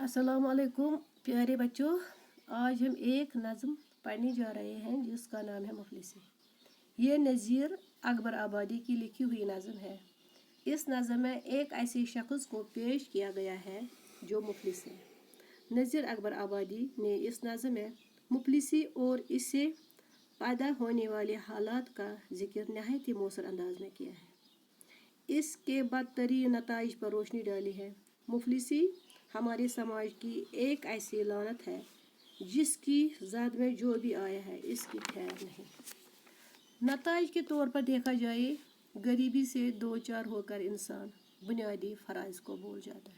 अस्सलाम वालेकुम प्यारे बच्चों। आज हम एक नज़म पढ़ने जा रहे हैं जिसका नाम है मुफलिसी। ये नज़ीर अकबर आबादी की लिखी हुई नज़म है। इस नज़म में एक ऐसे शख्स को पेश किया गया है जो मुफलिस है। नज़ीर अकबर आबादी ने इस नज़म में मुफलिसी और इससे पैदा होने वाले हालात का जिक्र नहायत ही मौसर अंदाज में किया है। इसके बदतरीन नताइज पर रोशनी डाली है। मुफलिसी हमारे समाज की एक ऐसी लानत है जिसकी ज़द में जो भी आया है इसकी खैर नहीं। नताइज के तौर पर देखा जाए, गरीबी से दो चार होकर इंसान बुनियादी फ़राइज़ को भूल जाता है,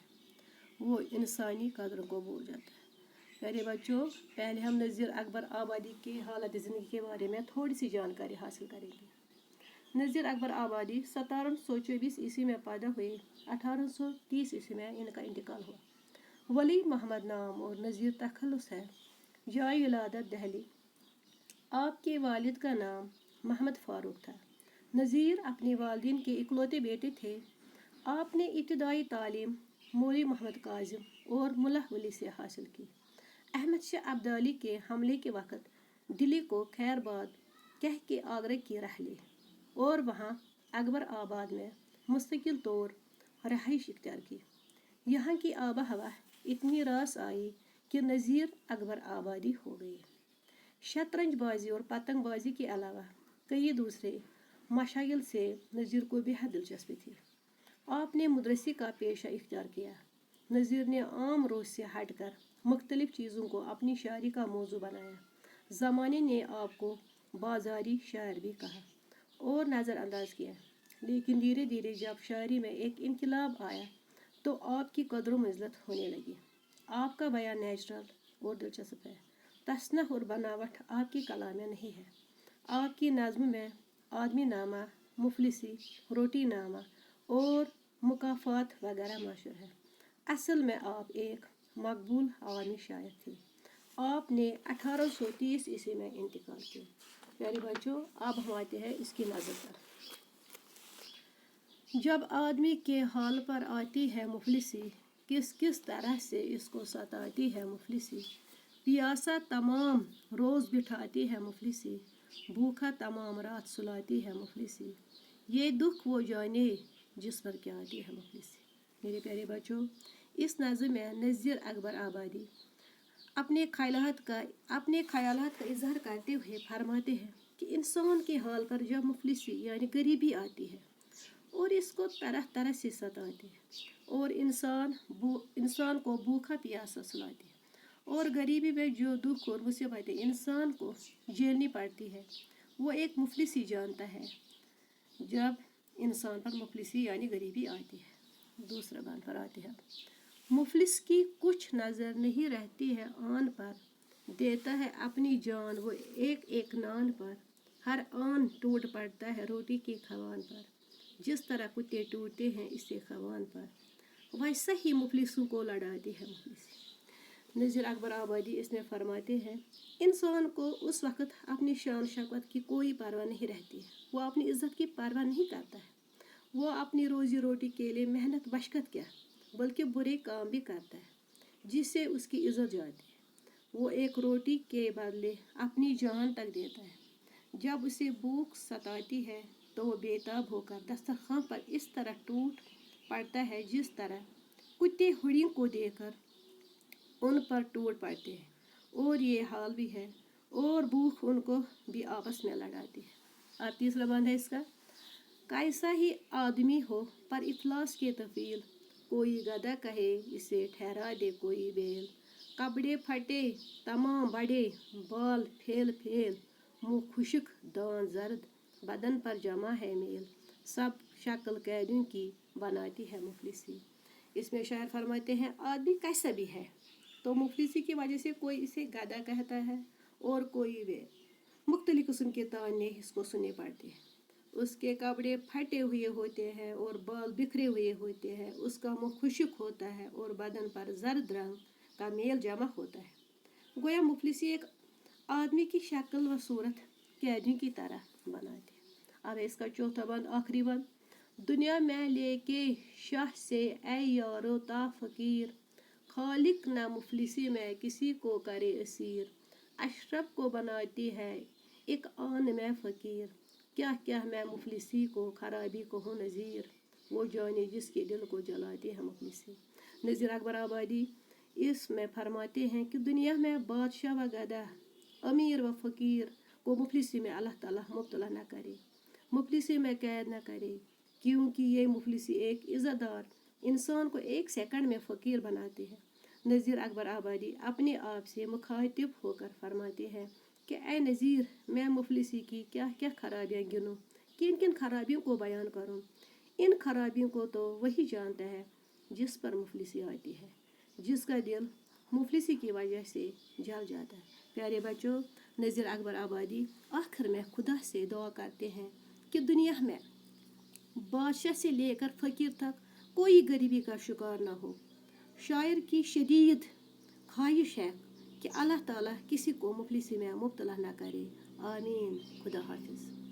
वो इंसानी कदरों को भूल जाता है। प्यारे बच्चों, पहले हम नज़ीर अकबर आबादी की हालत ज़िंदगी के बारे में थोड़ी सी जानकारी हासिल करेंगे। नज़ीर अकबर आबादी 1724 ईस्वी में पैदा हुए। 1830 ईस्वी में इनका इंतकाल हुआ। वली मोहम्मद नाम और नज़ीर तखल्लुस है। जाए विलादत दिल्ली। आपके वालिद का नाम मोहम्मद फ़ारूक था। नज़ीर अपने वालिदैन के इकलौते बेटे थे। आपने इब्तिदाई तालीम मौलवी मोहम्मद कासिम और मुल्ला वली से हासिल की। अहमद शाह अब्दाली के हमले के वक़्त दिल्ली को खैरबाद कह के आगरा की राह ली और वहाँ अकबर आबाद में मुस्तकिल तौर रहाइश इख्तियार की। यहाँ की आब हवा इतनी रास आई कि नज़ीर अकबर आबादी हो गई। शतरंज बाजी और पतंग बाजी के अलावा कई दूसरे मशागिल से नज़ीर को बेहद दिलचस्पी थी। आपने मुदरसी का पेशा इख्तियार किया। नज़ीर ने आम रोज़ से हटकर मुख्तलिफ चीज़ों को अपनी शायरी का मौजू बनाया। ज़माने ने आपको बाजारी शायर भी कहा और नज़रअंदाज किया, लेकिन धीरे धीरे जब शायरी में एक इनकलाब आया तो आपकी कदर मंजिलत होने लगी। आपका बयान नेचुरल और दिलचस्प है। तसन्नुह और बनावट आपकी कला में नहीं है। आपकी नज़्म में आदमी नामा, मुफलिसी, रोटी नामा और मुकाफात वगैरह मशहूर है। असल में आप एक मकबूल आवामी शायर थे। आपने 1830 ईस्वी में इंतकाल किया। प्यारे बच्चों, अब हम आते हैं इसकी नज़र पर। जब आदमी के हाल पर आती है मुफलिसी, किस किस तरह से इसको सताती है मुफलिसी। प्यासा तमाम रोज़ बिठाती है मुफलिसी, भूखा तमाम रात सुलाती है मुफलिसी। ये दुख वो जाने जिस पर क्या आती है मुफलिसी। मेरे प्यारे बच्चों, इस नज़म में नज़ीर अकबर आबादी अपने ख्यालात का इजहार करते हुए फरमाते हैं कि इंसान के हाल पर जब मुफलिसी यानी गरीबी आती है और इसको तरह तरह से सताती है और इंसान को भूखा प्यासा सुलाती है और गरीबी में जो दुख और मुसीबतें इंसान को झेलनी पड़ती है वो एक मुफलिसी जानता है जब इंसान पर मुफलिसी यानी गरीबी आती है। दूसरा बात पर आती है, मुफलिस की कुछ नज़र नहीं रहती है आन पर, देता है अपनी जान वो एक एक नान पर। हर आन टूट पड़ता है रोटी के खवान पर, जिस तरह कुत्ते टूटते हैं इससे खवान पर, वैसा ही मुफलिसों को लड़ाती है मुफलिसी। नज़ीर अकबर आबादी इसमें फरमाते हैं, इंसान को उस वक़्त अपनी शान शौकत की कोई परवाह नहीं रहती है। वो अपनी इज़्ज़त की परवाह नहीं करता है। वो अपनी रोज़ी रोटी के लिए मेहनत बशकत क्या बल्कि बुरे काम भी करता है जिससे उसकी इज़्ज़त जाती है। वो एक रोटी के बदले अपनी जान तक देता है। जब उसे भूख सताती है तो वो बेताब होकर दस्तरखान पर इस तरह टूट पड़ता है जिस तरह कुत्ते हुड़ियों को देखकर उन पर टूट पड़ते हैं और ये हाल भी है और भूख उनको भी आपस में लड़ाती है। और तीसरा बंद है इसका, कैसा ही आदमी हो पर इफलास के तफील, कोई गधा कहे इसे ठहरा दे कोई बेल। कपड़े फटे तमाम बड़े, बाल फेल फेल, मुँह खुश्क दांत जर्द, बदन पर जमा है मेल, सब शक्ल कैदियों की बनाती है मुफलिसी। इसमें शायर फरमाते हैं, आदमी कैसा भी है तो मुफलिसी की वजह से कोई इसे गधा कहता है और कोई बेल। मुख्तलिफ किस्म के ताने इसको सुनने पड़ते हैं। उसके कपड़े फटे हुए होते हैं और बाल बिखरे हुए होते हैं, उसका मुँह खुश्क होता है और बदन पर जर्द रंग का मेल जमा होता है। गोया मुफलिसी एक आदमी की शक्ल व सूरत कैदियों की तरह बनाती है। अब इसका चौथा बंद, आखिरी बंद, दुनिया में लेके शाह से ऐ यारो ता फकीर, खालिक न मुफलिसी में किसी को करे असीर, अशरफ को बनाती है एक आन में फ़कीर, क्या क्या मैं मुफलिसी को खराबी को हूँ नज़ीर, वो जाने जिसके दिल को जलाती है मुफलिसी। नज़ीर अकबर आबादी इसमें फरमाते हैं कि दुनिया में बादशाह व गधा, अमीर व फ़कीर को मुफलिसी में अल्लाह ताला मुब्तला न करे, मुफलिसी में कैद न करे, क्योंकि ये मुफलिसी एक इज़्ज़तदार इंसान को एक सेकंड में फ़कीर बनाते हैं। नज़ीर अकबर आबादी अपने आप से मुखातिब होकर फरमाते हैं कि ऐ नज़ीर, मैं मुफलिसी की क्या क्या खराबियाँ गिनूँ, किन किन खराबियों को बयान करूँ। इन खराबियों को तो वही जानता है जिस पर मुफलिसी आती है, जिसका दिल मुफलिसी की वजह से जल जाता है। प्यारे बच्चों, नज़ीर अकबर आबादी आखिर में खुदा से दुआ करते हैं कि दुनिया में बादशाह से लेकर फ़कीर तक कोई गरीबी का शिकार ना हो। शायर की शदीद ख्वाहिश है कि अल्लाह ताला किसी को मुफलिसी में मुब्तला ना करे। आमीन। खुदा हाफिज़।